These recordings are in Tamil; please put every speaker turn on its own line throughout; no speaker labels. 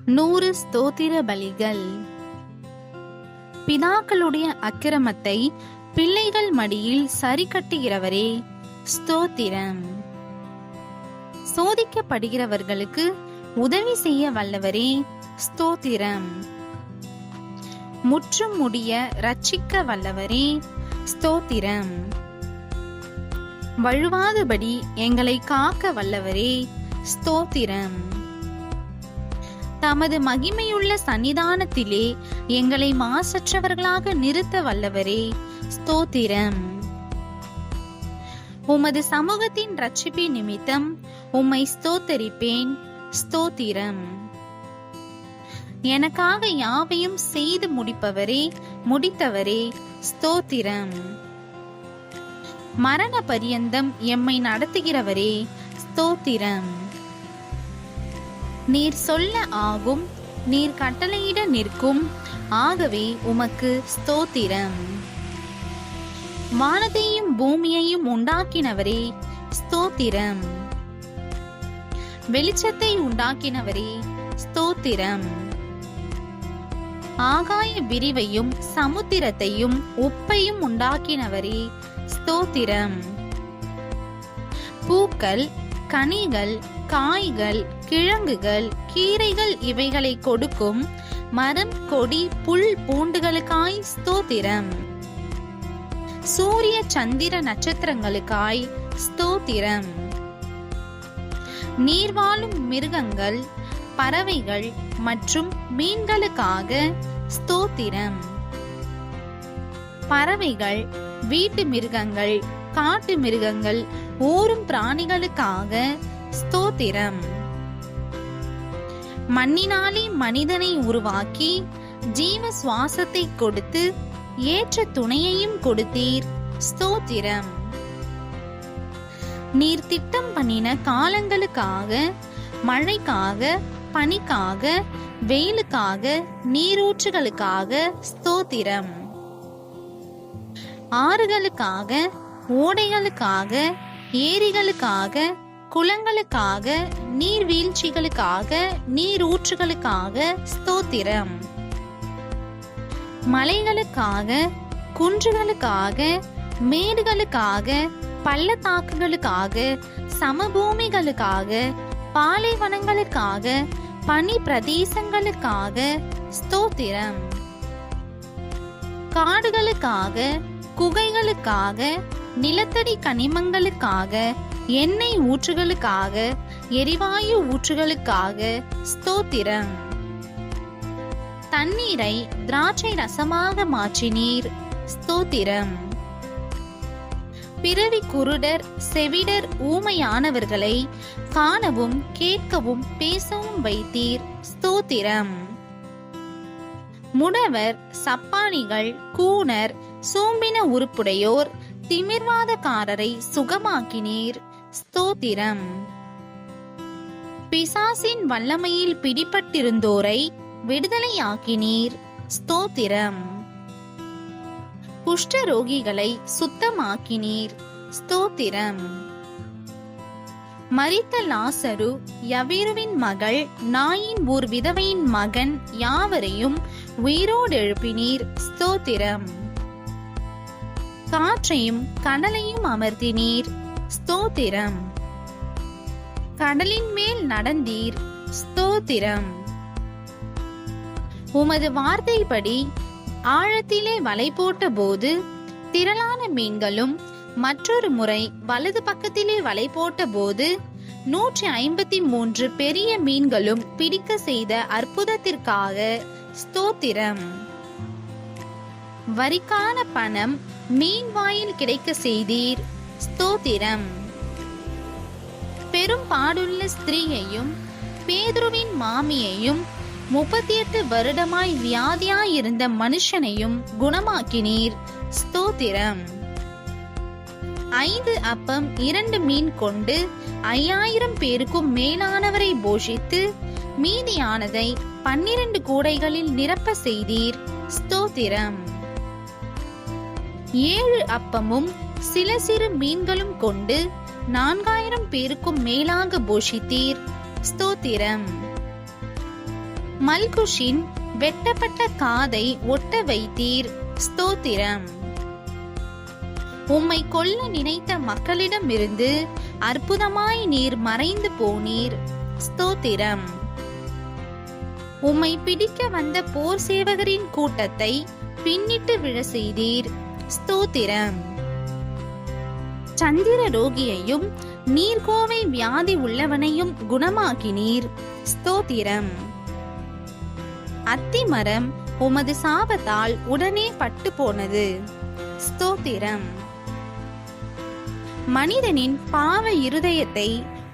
100 ஸ்தோத்திர பலிகள். பிதாக்களுடைய அக்கிரமத்தை பிள்ளைகள் மடியில் சரி கட்டுகிறவரே ஸ்தோத்திரம். சோதிக்கப்படுகிறவர்களுக்கு உதவி செய்ய வல்லவரே ஸ்தோத்திரம். முற்றும் முடிய ரட்சிக்க வல்லவரே ஸ்தோத்திரம். வழுவாதபடி எங்களை காக்க வல்லவரே ஸ்தோத்திரம். தமது மகிமையுள்ள சன்னிதானத்திலே எங்களை மாசற்றவர்களாக நிறுத்த வல்லவரே ஸ்தோத்திரம். உமது சமூகத்தின் ரட்சிப்பின் நிமித்தம் உம்மை ஸ்தோத்தரிப்பேன் ஸ்தோத்திரம். எனக்காக யாவையும் செய்து முடித்தவரே ஸ்தோத்திரம். மரண பரியந்தம் எம்மை நடத்துகிறவரே ஸ்தோத்திரம். நீர் சொல்ல ஆகும், நீர் கட்டளையிட நிற்கும், ஆகவே உமக்கு ஸ்தோத்திரம். வானத்தையும் பூமியையும் உண்டாக்கினவரே ஸ்தோத்திரம். வெளிச்சத்தை உண்டாக்கினவரே ஸ்தோத்திரம். ஆகாய விரிவையும் சமுத்திரத்தையும் உப்பையும் உண்டாக்கினவரே ஸ்தோத்திரம். பூக்கள், கனிகள், காய்கள், கிழங்குகள், கீரைகள் இவைகளை கொடுக்கும் மரம், கொடி, புல், பூண்டுகளுக்காய் ஸ்தோத்திரம். சூரிய சந்திர நட்சத்திரங்களுக்காய் ஸ்தோத்திரம். நீர்வாழும் மிருகங்கள், பறவைகள் மற்றும் மீன்களுக்காக ஸ்தோத்திரம். பறவைகள், வீட்டு மிருகங்கள், காட்டு மிருகங்கள், ஊரும் பிராணிகளுக்காக ஸ்தோத்திரம். மண்ணினாலே மனிதனை உருவாக்கி ஜீவ சுவாசத்தை கொடுத்து ஏற்ற துணையையும் கொடுத்தீர் ஸ்தோத்திரம். நீர் திட்டம் பண்ணின காலங்களுக்காக, மழைக்காக, பனிக்காக, வெயிலுக்காக, நீரூற்றுகளுக்காக ஸ்தோத்திரம். ஆறுகளுக்காக, ஓடைகளுக்காக, ஏரிகளுக்காக, குளங்களுக்காக, நீர்வீழ்ச்சிகளுக்காக, நீரூற்றுகளுக்காக ஸ்தோத்திரம். மலைகளுக்காக, குன்றுகளுக்காக, மேடுகளுக்காக, பள்ளத்தாக்குகளுக்காக, சமபூமிகளுக்காக, பாலைவனங்களுக்காக, பனி பிரதேசங்களுக்காக ஸ்தோத்திரம். காடுகளுக்காக, குகைகளுக்காக, நிலத்தடி கனிமங்களுக்காக, எண்ணெய் ஊற்றுகளுக்காக, எரிவாயு ஊற்றுகளுக்காக ஸ்தோத்திரம். தண்ணீரை திராட்சை ரசமாக மாற்றினீர் ஸ்தோத்திரம். பிறவி குருடர், செவிடர், ஊமையானவர்களை காணவும் கேட்கவும் பேசவும் வைத்தீர் ஸ்தோத்திரம். முடவர், சப்பானிகள், கூணர், சோம்பின உருப்புடையோர், திமிர்வாதக்காரரை சுகமாக்கினீர் ஸ்தோத்திரம். பிசாசின் வல்லமையில் பிடிபட்டிருந்தோரை விடுதலையாக்கினீர் ஸ்தோத்திரம். குஷ்டரோகிகளை சுத்தமாக்கினீர் ஸ்தோத்திரம். மரித்த லாசரு, யவீருவின் மகள், நாயின் ஊர் விதவையின் மகன் யாவரையும் உயிரோடு எழுப்பினீர் ஸ்தோத்திரம். காற்றையும் கடலையும் அமர்த்தினீர் ஸ்தோத்திரம். கடலின் மேல் நடந்தீர் ஸ்தோத்திரம். உமது வார்த்தைப்படி ஆழத்திலே வலை போட்ட போது திரளான மீன்களும், மற்றொரு முறை வலது பக்கத்திலே வலை போட்ட போது 153 பெரிய மீன்களும் பிடிக்க செய்த அற்புதத்திற்காக ஸ்தோத்திரம். வரிக்கான பணம் மீன் வாயில் கிடைக்க செய்தீர் ஸ்தோத்திரம். பெரும் பாடுள்ள ஸ்திரீயையும் பேதுருவின் மாமியையும் 38 வருடமாய் வியாதியாயிருந்த மனுஷனையும் குணமாக்கினீர் ஸ்தோத்திரம். 5 அப்பம் 2 மீன் கொண்டு 5000 பேருக்கும் மேலானவரை போஷித்து மீதியானதை 12 கூடைகளில் நிரப்ப செய்தீர் ஸ்தோத்திரம். 7 அப்பமும் சில சிறு மீன்களும் கொண்டு 4000 பேருக்கும் மேலாக போஷித்தீர் ஸ்தோத்திரம். மல்குஷின் வெட்டப்பட்ட காதை ஒட்ட வைத்தீர், ஸ்தோத்திரம். உம்மை கொல்ல நினைத்த மக்களிடமிருந்து அற்புதமாய் நீர் மறைந்து போனீர், ஸ்தோத்திரம். உம்மை பிடிக்க வந்த போர் சேவகரின் கூட்டத்தை பின்னிட்டு விழ செய்தீர், ஸ்தோத்திரம். சந்திர ரோகியையும் நீர்கோவை வியாதி உள்ளவனையும் குணமாக்கினீர், ஸ்தோத்திரம். அத்திமரம் உமது சாபத்தால் உடனே பட்டு போனது, ஸ்தோத்திரம். மனிதனின் பாவ இருதயத்தை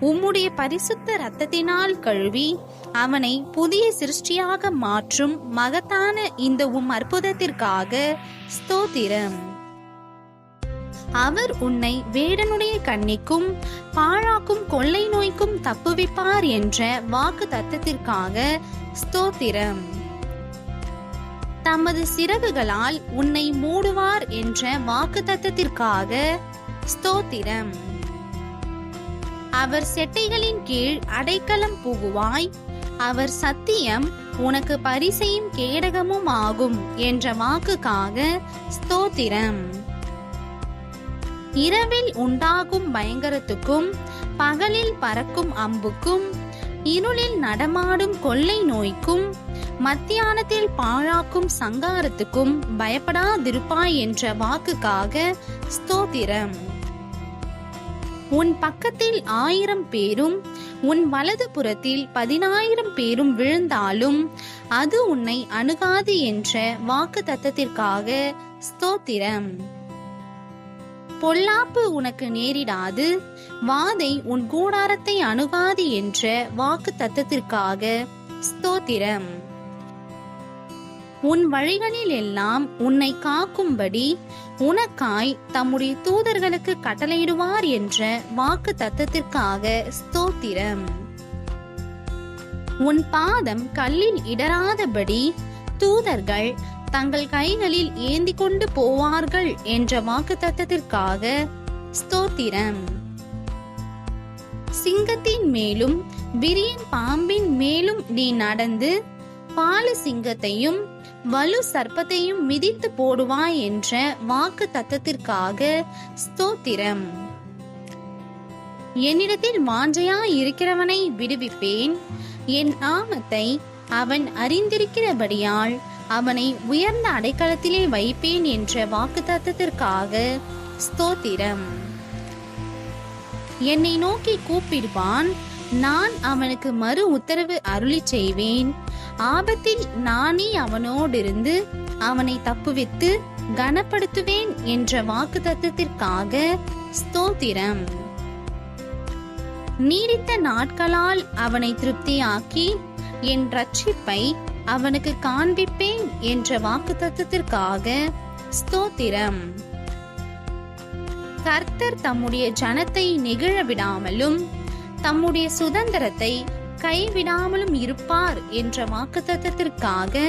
உம்முடைய பரிசுத்த இரத்தத்தினால் கழுவி அவனை புதிய சிருஷ்டியாக மாற்றும் மகத்தான இந்த உம் அற்புதத்திற்காக ஸ்தோத்திரம். அவர் உன்னை வேடனுடைய கண்ணிக்கும் பாழாக்கும் கொள்ளை நோய்க்கும் தப்புவிப்பார் என்ற வாக்கு தத்தத்திற்காக ஸ்தோத்திரம். தமது சிறகுகளால் உன்னை மூடுவார் என்ற வாக்கு தத்தத்திற்காக ஸ்தோத்திரம். அவர் செட்டைகளின் கீழ் அடைக்கலம் புகுவாய், அவர் சத்தியம் உனக்கு பரிசையும் கேடகமும் ஆகும் என்ற வாக்குக்காக ஸ்தோத்திரம். இரவில் உண்டாகும் பயங்கரத்துக்கும் பகலில் பறக்கும் அம்புக்கும் இருளில் நடமாடும் கொள்ளை நோய்க்கும் மத்தியானத்தில் பாழாக்கும் சங்காரத்துக்கும் பயப்படாதிருப்பாய் என்ற வாக்குக்காக ஸ்தோத்திரம். உன் பக்கத்தில் 1000 பேரும் உன் வலது புறத்தில் 10,000 பேரும் விழுந்தாலும் அது உன்னை அணுகாது என்ற வாக்கு தத்தத்திற்காக ஸ்தோத்திரம். பொல்லாப்பு உனக்கு நேரிடாது, வாதை உன் கூடாரத்தை அணுகாது என்ற வாக்கு தத்தத்திற்காக ஸ்தோத்திரம். உன் வழிகளில் எல்லாம் உன்னை காக்கும்படி உனக்காய் தம்முடைய தூதர்களுக்கு கட்டளையிடுவார் என்ற வாக்கு தத்தத்திற்காக ஸ்தோத்திரம். உன் பாதம் கல்லில் இடராதபடி தூதர்கள் தங்கள் கைகளில் ஏந்தி கொண்டு போவார்கள் என்ற வாக்கு தத்தத்திற்காக ஸ்தோத்திரம். சிங்கத்தின் மேலும் விரியன் பாம்பின் மேலும் நீ நடந்து பாலு சிங்கத்தையும் வலு சர்ப்பத்தையும் மிதித்து போடுவாய் என்ற வாக்கு தத்தத்திற்காக ஸ்தோத்திரம். என்னிடத்தில் வாஞ்சையாய் இருக்கிறவனை விடுவிப்பேன், என் நாமத்தை அவன் அறிந்திருக்கிறபடியால் அவனை உயர்ந்த அடைக்கலத்திலே வைப்பேன் என்ற வாக்கு தத்தத்திற்காக ஸ்தோத்திரம். என்னை நோக்கி கூப்பிடுவான், நான் அவனுக்கு மறு உத்தரவு அருளி செய்வேன். ஆபத்தில் நானே அவனோடிருந்து அவனை தப்புவித்து கனப்படுத்துவேன் என்ற வாக்கு தத்தத்திற்காக ஸ்தோத்திரம். நீடித்த நாட்களால் அவனை திருப்தியாக்கி என் ரட்சிப்பை அவனுக்கு காண்பிப்பேன் என்ற வாக்கு தத்தத்திற்காக ஸ்தோத்திரம். கர்த்தர் தம்முடைய ஜனத்தை நெகிழ விடாமலும் தம்முடைய சுதந்திரத்தை கைவிடாமலும் இருப்பார் என்ற வாக்குத்தத்தத்திற்காக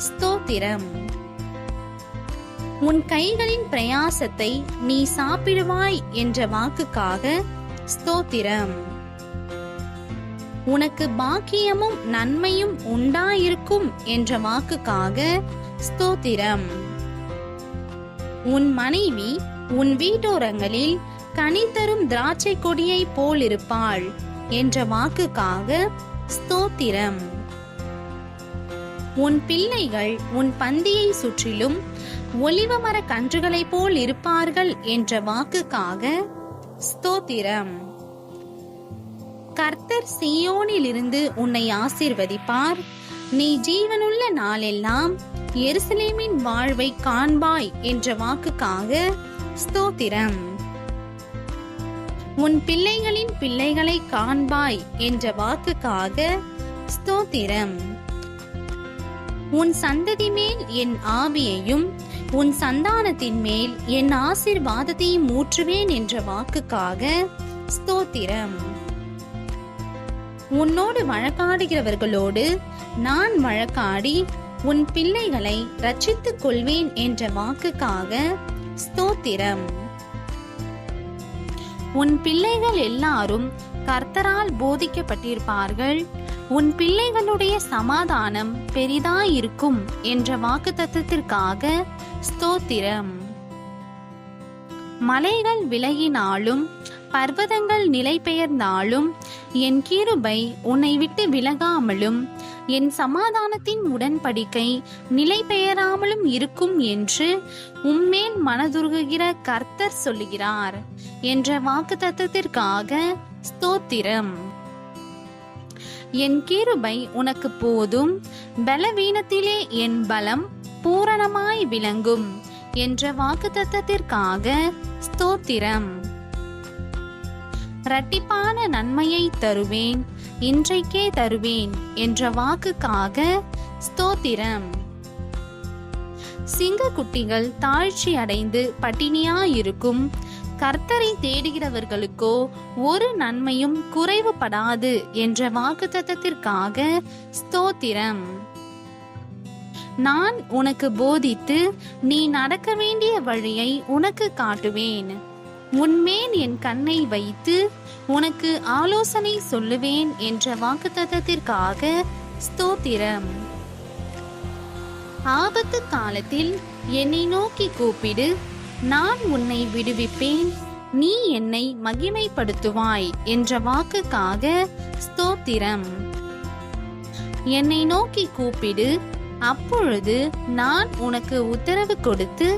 ஸ்தோத்திரம். உன் கைகளின் பிரயாசத்தை நீ சாப்பிடுவாய் என்ற வாக்குக்காக ஸ்தோத்திரம். உனக்கு பாக்கியமும் நன்மையும் உண்டாயிருக்கும் என்ற வாக்குக்காக ஸ்தோத்திரம். உன் மனைவி உன் வீட்டோரங்களில் கனி தரும் திராட்சை கொடியை போல் இருப்பாள் என்ற வாக்குக்காக ஸ்தோத்திரம். உன் பிள்ளைகள் உன் பந்தியை சுற்றிலும் ஒலிவ மர கன்றுகளை போல் இருப்பார்கள் என்ற வாக்குக்காக ஸ்தோத்திரம். கர்த்தர் சீயோனிலிருந்து உன்னை ஆசீர்வதிப்பார். நீ ஜீவனுள்ள நாளெல்லாம் எருசலேமின் வாழ்வை காண்பாய் என்ற வாக்குக்காக ஸ்தோத்திரம். உன் பிள்ளைகளின் பிள்ளைகளை காண்பாய் என்ற வாக்குக்காக ஸ்தோத்திரம். உன் சந்ததி மேல் என் ஆவியையும் உன் சந்தானத்தின் மேல் என் ஆசீர்வாதத்தையும் ஊற்றுவேன் என்ற வாக்குக்காக ஸ்தோத்திரம். உன்னோடு வழக்காடுகிறவர்களோடு நான் வழக்காடி உன் பிள்ளைகளை ரட்சித்துக் கொள்வேன் என்ற வாக்குக்காக ஸ்தோத்திரம். உன் பிள்ளைகள் எல்லாரும் கர்த்தரால் போதிக்கப்பட்டிருப்பார்கள். உன் பிள்ளைகளுடைய சமாதானம் பெரிதாயிருக்கும் என்ற வாக்குத்தத்தத்திற்காக ஸ்தோத்திரம். மலைகள் விலகினாலும் பர்வதங்கள் நிலை பெயர்ந்தாலும் என் கிருபை உன்னை விட்டு விலகாமலும் என் சமாதானத்தின் உடன்படிக்கை நிலை பெயராமலும் இருக்கும் என்று உம்மேல் மனதுருகுகிற கர்த்தர் சொல்லுகிறார் என்ற வாக்குத்தத்தத்திற்காக ஸ்தோத்திரம். என் கிருபை உனக்கு போதும், பலவீனத்திலே என் பலம் பூரணமாய் விளங்கும் என்ற வாக்குத்தத்தத்திற்காக ஸ்தோத்திரம். இரட்டிப்பான நன்மையை தருவேன், இன்றைக்கே தருவேன் என்ற வாக்குக்காக ஸ்தோத்திரம். சிங்கக்குட்டிகள் தாழ்ச்சி அடைந்து பட்டினியாயிருக்கும், கர்த்தரை தேடுகிறவர்களுக்கோ ஒரு நன்மையும் குறைவுபடாது என்ற வாக்குத்தத்தத்திற்காக ஸ்தோத்திரம். நான் உனக்கு போதித்து நீ நடக்க வேண்டிய வழியை உனக்கு காட்டுவேன். உன்மேல் என் கண்ணை வைத்து உனக்கு ஆலோசனை சொல்லுவேன் என்ற வாக்குத்தத்தத்திற்காக ஸ்தோத்திரம். ஆபத்து காலத்தில் என்னை நோக்கி கூப்பிடு, நான் உன்னை விடுவிப்பேன், நீ என்னை மகிமைப்படுத்துவாய் என்ற வாக்குக்காக ஸ்தோத்திரம். என்னை நோக்கி கூப்பிடு, அப்பொழுது நான் உனக்கு உத்தரவு கொடுத்து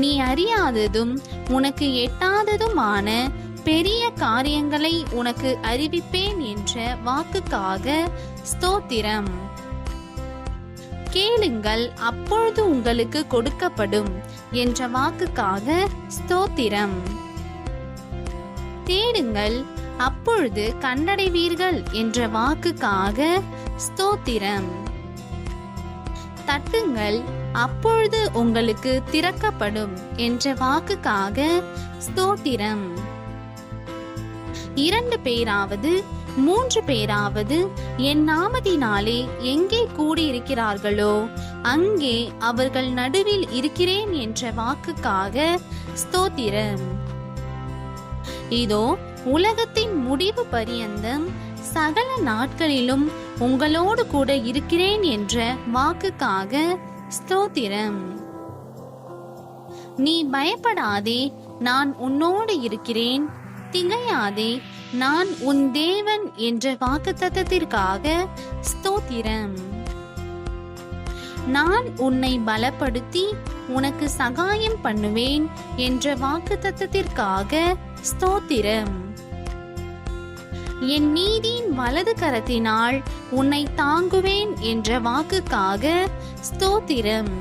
நீ அறியாததும் உனக்கு எட்டாததுமான பெரிய காரியங்களை உனக்கு அறிவிப்பேன் என்ற வாக்குக்காக ஸ்தோத்திரம். கேளுங்கள், அப்பொழுது உங்களுக்கு கொடுக்கப்படும் என்ற வாக்குக்காக ஸ்தோத்திரம். தேடுங்கள், அப்பொழுது கண்டடைவீர்கள் என்ற வாக்குக்காக ஸ்தோத்திரம். தட்டுங்கள், அப்பொழுது உங்களுக்கு திறக்கப்படும் என்ற வாக்குக்காக ஸ்தோத்திரம். 2 பேராவது 3 பேராவது என் நாமத்தினாலே எங்கே கூடியிருக்கிறார்களோ அங்கே அவர்கள் நடுவில் இருக்கிறேன் என்ற வாக்குக்காக ஸ்தோத்திரம். இதோ உலகத்தின் முடிவு பரியந்தம் சகல நாட்களிலும் உங்களோடு கூட இருக்கிறேன் என்ற வாக்குக்காக ஸ்தோத்திரம். நீ பயப்படாதே, நான் உன்னோடு இருக்கிறேன், திகையாதே, நான் உன் தேவன் என்ற வாக்குத்தத்தத்திற்காக ஸ்தோத்திரம். நான் உன்னை பலப்படுத்தி உனக்கு சகாயம் பண்ணுவேன் என்ற வாக்குத்தத்தத்திற்காக ஸ்தோத்திரம். என் நீதியின் வலது கரத்தினால் உன்னை தாங்குவேன் என்ற வாக்குக்காக ஸ்தோத்திரம்.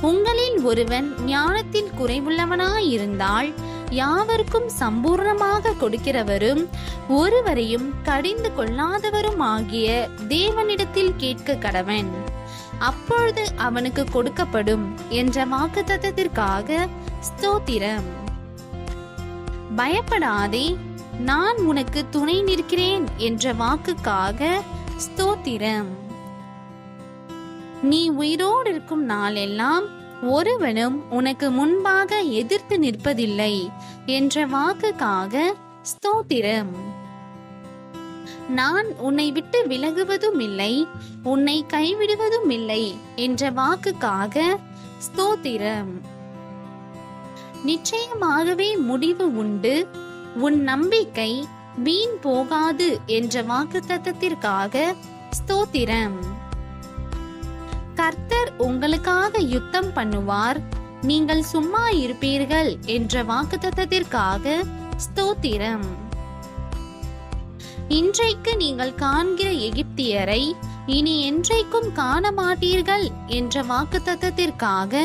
உங்களில் ஒருவன் ஞானத்தில் குறைவுள்ளவனாயிருந்தால் யாவருக்கும் சம்பூர்ணமாக கொடுக்கிறவரும் ஒருவரையும் கடிந்து கொள்ளாதவரும் ஆகிய தேவனிடத்தில் கேட்க கடவன், அப்பொழுது அவனுக்கு கொடுக்கப்படும் என்ற வாக்குத்தத்தத்திற்காக ஸ்தோத்திரம். பயப்படாதே, நான் உனக்கு துணை நிற்கிறேன் என்ற வாக்குக்காக ஸ்தோத்திரம். நீ உயிரோடு இருக்கும் நாளெல்லாம் ஒருவனும் உனக்கு முன்பாக எதிர்த்து நிற்பதில்லை என்ற வாக்குக்காக ஸ்தோத்திரம். நான் உன்னை விட்டு விலகுவதும் இல்லை, உன்னை கைவிடுவதும் இல்லை என்ற வாக்குக்காக ஸ்தோத்திரம். நிச்சயமாகவே முடிவு உண்டு, உன் நம்பிக்கை வீண் போகாது என்ற வாக்குத்தத்தத்திற்காக ஸ்தோத்திரம். கர்த்தர் உங்களுக்காக யுத்தம் பண்ணுவார், நீங்கள் சும்மா இருப்பீர்கள் என்ற வாக்குத்தத்தத்திற்காக ஸ்தோத்திரம். இன்றைக்கு நீங்கள் காண்கிற எகிப்தியரை இனி என்றைக்கும் காண மாட்டீர்கள் என்ற வாக்குத்தத்தத்திற்காக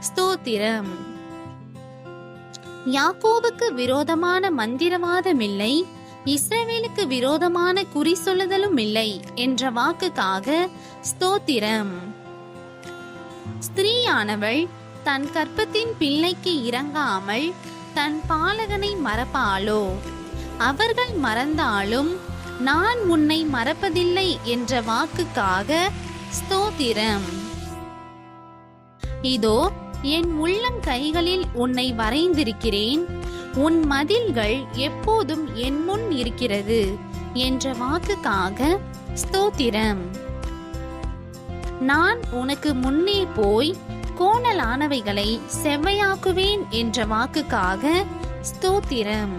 ஸ்தோத்திரம். யாக்கோபுக்கு விரோதமான மந்திரவாதம் இல்லை, இஸ்ரவேலுக்கு விரோதமான குறி சொல்லுதலும் இல்லை என்ற வாக்குக்காக ஸ்தோத்திரம். ஸ்திரீயானவள் தன் கற்பத்தின் பிள்ளைக்கு இறங்காமல் தன் பாலகனை மறப்பாளோ? அவர்கள் மறந்தாலும் நான் உன்னை மறப்பதில்லை என்ற வாக்குக்காக ஸ்தோத்திரம். இதோ என் உள்ளங்கைகளில் உன்னை வரைந்திருக்கிறேன், உன் மதில்கள் எப்போதும் என் முன் இருக்கிறது என்ற வாக்குக்காக ஸ்தோத்திரம். நான் உனக்கு முன்னே போய் கோணலானவைகளை செவ்வையாக்குவேன் என்ற வாக்குக்காக ஸ்தோத்திரம்.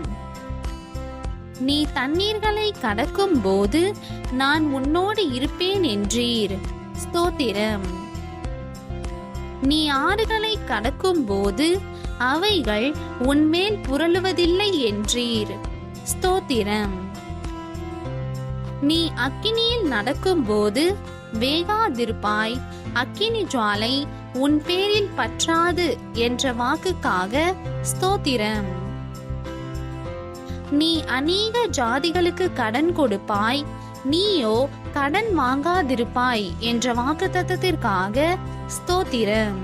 நீ தண்ணீர்களை கடக்கும் போது நான் உன்னோடு இருப்பேன் என்றீர். ஸ்தோத்திரம். நீ ஆறுகளை கடக்கும் போது அவைகள் உன்மேல் புரளுவதில்லை என்றீர். ஸ்தோத்திரம். நீ அக்கினியில் நடக்கும் போது வேகாதிருப்பாய், அக்கினி ஜுவாலை உன் பேரில் பற்றாது என்ற வாக்குக்காக ஸ்தோத்திரம். நீ அநேக ஜாதிகளுக்கு கடன் கொடுப்பாய், நீயோ கடன் வாங்காதிருப்பாய் என்ற வாக்குத்தத்தத்திற்காக ஸ்தோத்திரம்.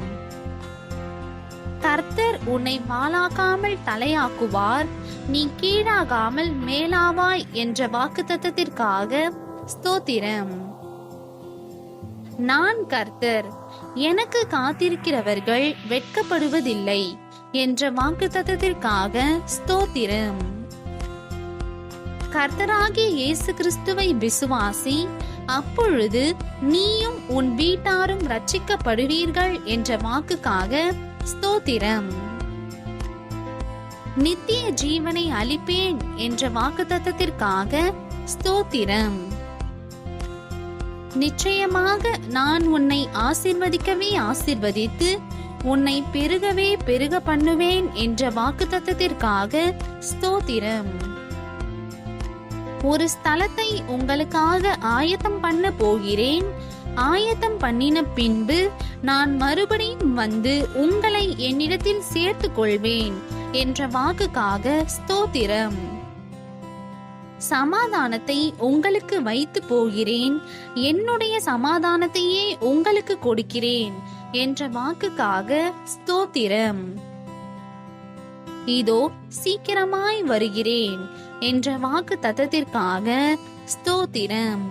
கர்த்தர் உன்னை வாளாக்காமல் தலையாக்குவார், நீ கீழாகாமல் மேலாவாய் என்ற வாக்குத்தத்தத்திற்காக ஸ்தோத்திரம். நான் கர்த்தர், எனக்கு காத்திருக்கிறவர்கள் வெட்கப்படுவதில்லை என்ற வாக்குத்தத்தத்திற்காக ஸ்தோத்திரம். கர்த்தராகிய இயேசு கிறிஸ்துவை விசுவாசி, அப்பொழுது நீயும் உன் வீட்டாரும் ரட்சிக்கப்படுவீர்கள் என்ற வாக்குக்காக ஸ்தோத்திரம். நித்திய ஜீவனை அளிப்பேன் என்ற வாக்குத்தத்தத்திற்காக ஸ்தோத்திரம். நிச்சயமாக நான் உன்னை ஆசீர்வதிக்கவே ஆசீர்வதித்து உன்னை பெருகவே பெருக பண்ணுவேன் என்ற வாக்குத்தத்தத்திற்காக ஸ்தோத்திரம். ஒரு ஸ்தலத்தை உங்களுக்காக ஆயத்தம் பண்ண போகிறேன், ஆயத்தம் பண்ணின பின்பு நான் மறுபடியும் வந்து உங்களை என்னிடத்தில் சேர்த்துக் கொள்வேன் என்ற வாக்குக்காக ஸ்தோத்திரம். சமாதானத்தை உங்களுக்கு வைத்து போகிறேன், என்னுடைய சமாதானத்தையே உங்களுக்கு கொடுக்கிறேன் என்ற வாக்குக்காக ஸ்தோத்திரம். இதோ சீக்கிரமாய் வருகிறேன் என்ற வாக்கு தத்தத்திற்காக ஸ்தோத்திரம்.